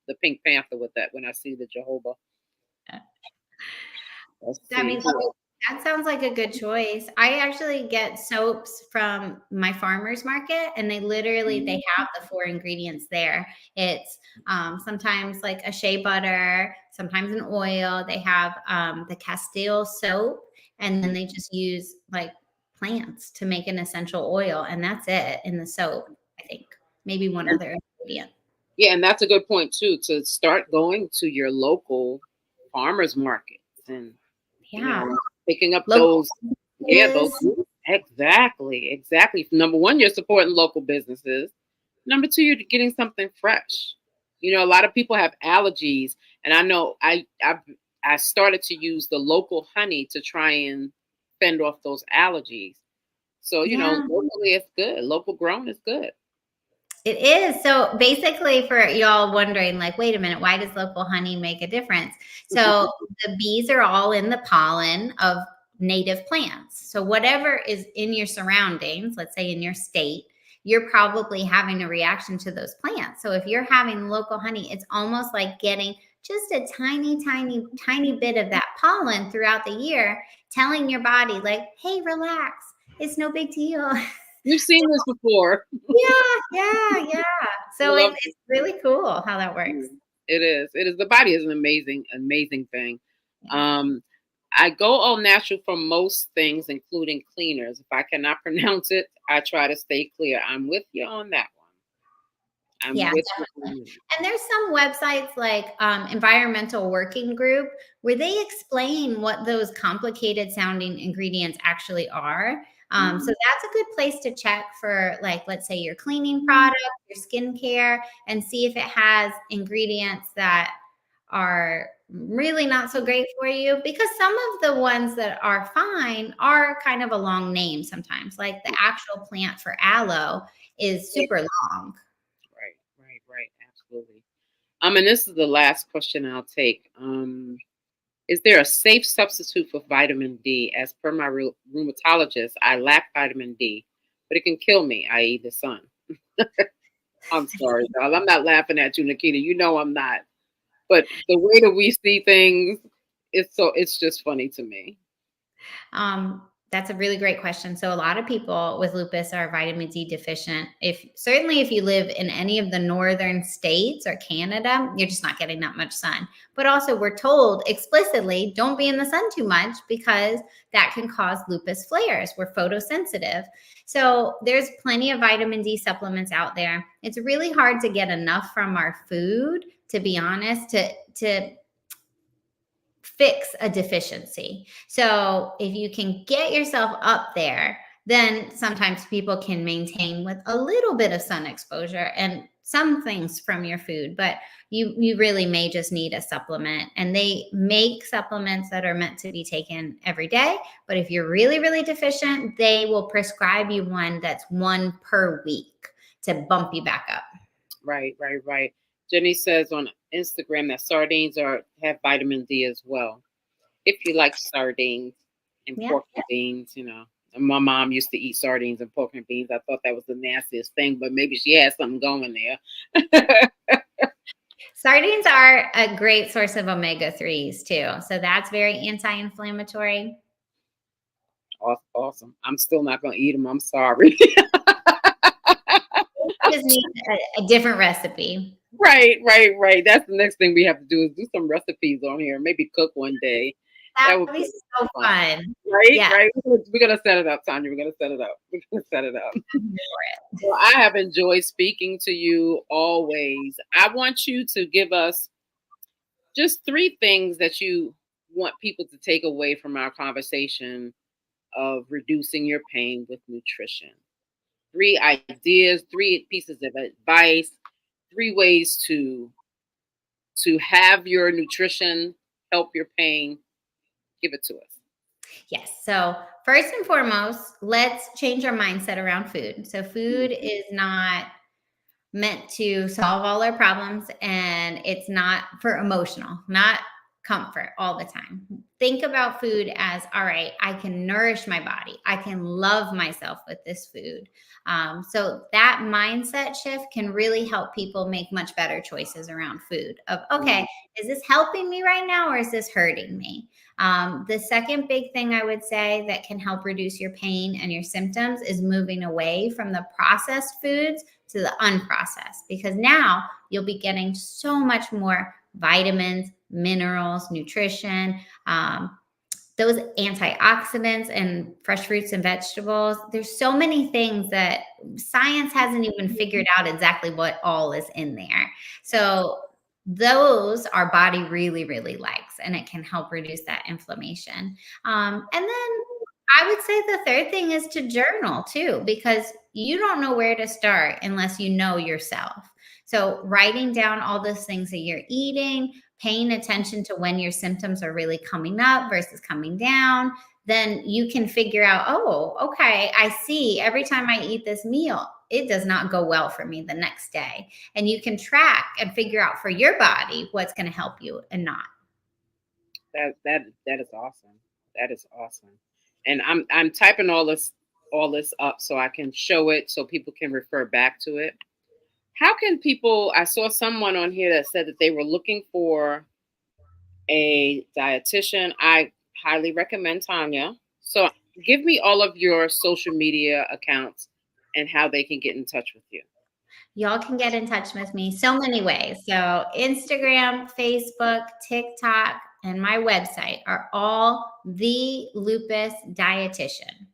the Pink Panther with that when I see the jojoba. Let's I see. mean, that sounds like a good choice. I actually get soaps from my farmer's market, and they have the 4 ingredients there. It's sometimes like a shea butter, sometimes an oil. They have the Castile soap, and then they just use like plants to make an essential oil, and that's it in the soap. I think maybe one other ingredient. Yeah, and that's a good point too. To start going to your local farmers markets and Yeah, picking up local those. Yeah, those. businesses. Exactly. Number one, you're supporting local businesses. Number two, you're getting something fresh. A lot of people have allergies, and I know I started to use the local honey to try and fend off those allergies. So Yeah. locally it's good. Local grown is good. It is. So basically, for y'all wondering, like, wait a minute, why does local honey make a difference? So the bees are all in the pollen of native plants. So whatever is in your surroundings, let's say in your state, you're probably having a reaction to those plants. So if you're having local honey, it's almost like getting just a tiny, tiny, tiny bit of that pollen throughout the year, telling your body, like, hey, relax. It's no big deal. We've seen this before. Yeah. I So love it's really cool how that works. it is. It is. The body is an amazing, amazing thing. Yeah. I go all natural for most things, including cleaners. If I cannot pronounce it, I try to stay clear. I'm with you on that one. I'm Yeah, with definitely. you. And there's some websites like Environmental Working Group where they explain what those complicated sounding ingredients actually are. So that's a good place to check for, like, let's say your cleaning product, your skincare, and see if it has ingredients that are really not so great for you, because some of the ones that are fine are kind of a long name sometimes. Like the actual plant for aloe is super long. Right. Absolutely. And this is the last question I'll take. Is there a safe substitute for vitamin D? As per my rheumatologist, I lack vitamin D, but it can kill me, i.e., the sun. I'm sorry, dog. I'm not laughing at you, Nikita. You know I'm not. But the way that we see things, it's just funny to me. That's a really great question. So a lot of people with lupus are vitamin D deficient. If you live in any of the northern states or Canada, you're just not getting that much sun. But also we're told explicitly, don't be in the sun too much because that can cause lupus flares. We're photosensitive. So there's plenty of vitamin D supplements out there. It's really hard to get enough from our food, to be honest, to fix a deficiency. So if you can get yourself up there, then sometimes people can maintain with a little bit of sun exposure and some things from your food, but you really may just need a supplement. And they make supplements that are meant to be taken every day. But if you're really, really deficient, they will prescribe you one that's 1 per week to bump you back up. Right. Jenny says on Instagram that sardines have vitamin D as well. If you like sardines and Yeah. pork and beans, And my mom used to eat sardines and pork and beans. I thought that was the nastiest thing, but maybe she had something going there. Sardines are a great source of omega-3s too. So that's very anti-inflammatory. Awesome. I'm still not going to eat them. I'm sorry. Just need a different recipe. Right. That's the next thing we have to do is do some recipes on here. Maybe cook one day. That would be so fun. Right? Yeah. Right. We're going to set it up, Tanya. We're going to set it up. Well, I have enjoyed speaking to you always. I want you to give us just 3 things that you want people to take away from our conversation of reducing your pain with nutrition. 3 ideas, 3 pieces of advice, 3 ways to have your nutrition help your pain. Give it to us. Yes. So first and foremost, let's change our mindset around food. So food is not meant to solve all our problems, and it's not for emotional, not comfort all the time. Think about food as, all right, I can nourish my body. I can love myself with this food. So that mindset shift can really help people make much better choices around food of, okay, is this helping me right now or is this hurting me? The second big thing I would say that can help reduce your pain and your symptoms is moving away from the processed foods to the unprocessed, because now you'll be getting so much more vitamins, minerals, nutrition, those antioxidants and fresh fruits and vegetables. There's so many things that science hasn't even figured out exactly what all is in there. So those our body really, really likes, and it can help reduce that inflammation. And then I would say the third thing is to journal too, because you don't know where to start unless you know yourself. So writing down all those things that you're eating, paying attention to when your symptoms are really coming up versus coming down, then you can figure out, oh, okay, I see every time I eat this meal, it does not go well for me the next day. And you can track and figure out for your body what's going to help you and not. That is awesome. That is awesome. And I'm typing all this up so I can show it so people can refer back to it. How can people, I saw someone on here that said that they were looking for a dietitian. I highly recommend Tanya. So give me all of your social media accounts and how they can get in touch with you. Y'all can get in touch with me so many ways. So Instagram, Facebook, TikTok, and my website are all the Lupus Dietitian.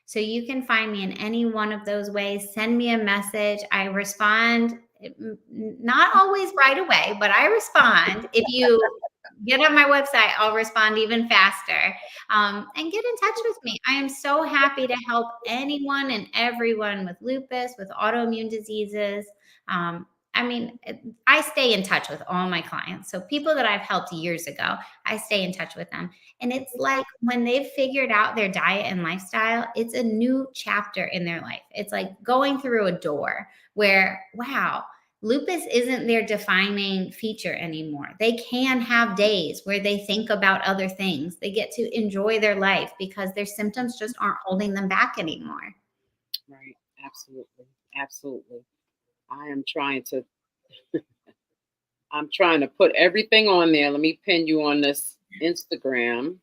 So you can find me in any one of those ways. Send me a message. I respond, not always right away, but I respond. If you get on my website, I'll respond even faster. And get in touch with me. I am so happy to help anyone and everyone with lupus, with autoimmune diseases. I mean, I stay in touch with all my clients. So people that I've helped years ago, I stay in touch with them. And it's like when they've figured out their diet and lifestyle, it's a new chapter in their life. It's like going through a door where, wow, lupus isn't their defining feature anymore. They can have days where they think about other things. They get to enjoy their life because their symptoms just aren't holding them back anymore. Right. Absolutely. Absolutely. I am trying to I'm trying to put everything on there. Let me pin you on this Instagram.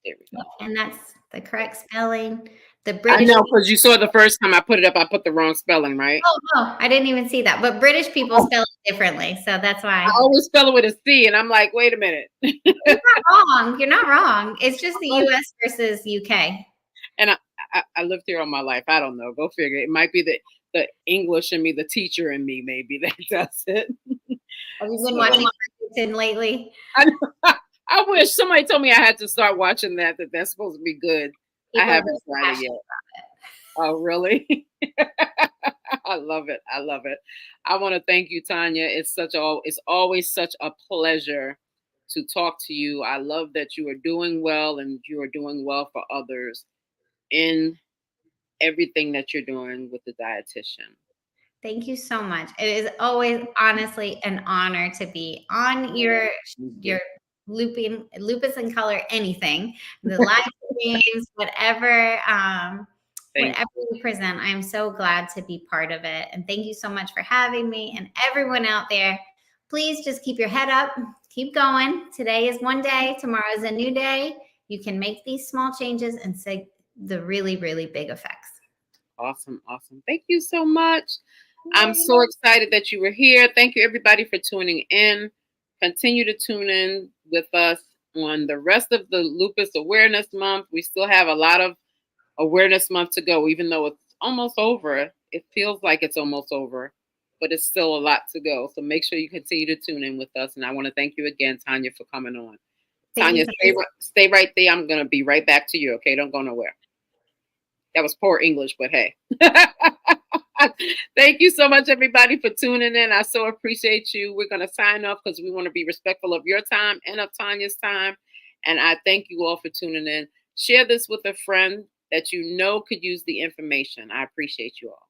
There we go. And that's the correct spelling. The I British. know, because you saw the first time I put it up, I put the wrong spelling, right? Oh, no, I didn't even see that. But British people spell it differently. So that's why. I always spell it with a C, and I'm like, wait a minute. You're not wrong. You're not wrong. It's just the US versus UK. And I lived here all my life. I don't know. Go figure. It might be the English in me, the teacher in me, maybe that does it. Have you been watching Dietitian lately? I wish somebody told me I had to start watching that's supposed to be good. People I haven't tried it yet. Oh, really? I love it. I love it. I want to thank you, Tanya. It's always such a pleasure to talk to you. I love that you are doing well and you are doing well for others in everything that you're doing with the dietitian. Thank you so much. It is always honestly an honor to be on your Lupus in Color, anything, the live streams, whatever you present. I'm so glad to be part of it. And thank you so much for having me. And everyone out there, please just keep your head up, keep going. Today is one day, tomorrow is a new day. You can make these small changes and see the really, really big effects. Awesome. Awesome. Thank you so much. I'm so excited that you were here. Thank you, everybody, for tuning in. Continue to tune in with us on the rest of the Lupus Awareness Month. We still have a lot of Awareness Month to go, even though it's almost over. It feels like it's almost over, but it's still a lot to go. So make sure you continue to tune in with us. And I want to thank you again, Tanya, for coming on. Tanya, stay right there. I'm going to be right back to you. Okay, don't go nowhere. That was poor English, but hey. Thank you so much, everybody, for tuning in. I so appreciate you. We're going to sign off because we want to be respectful of your time and of Tanya's time. And I thank you all for tuning in. Share this with a friend that you know could use the information. I appreciate you all.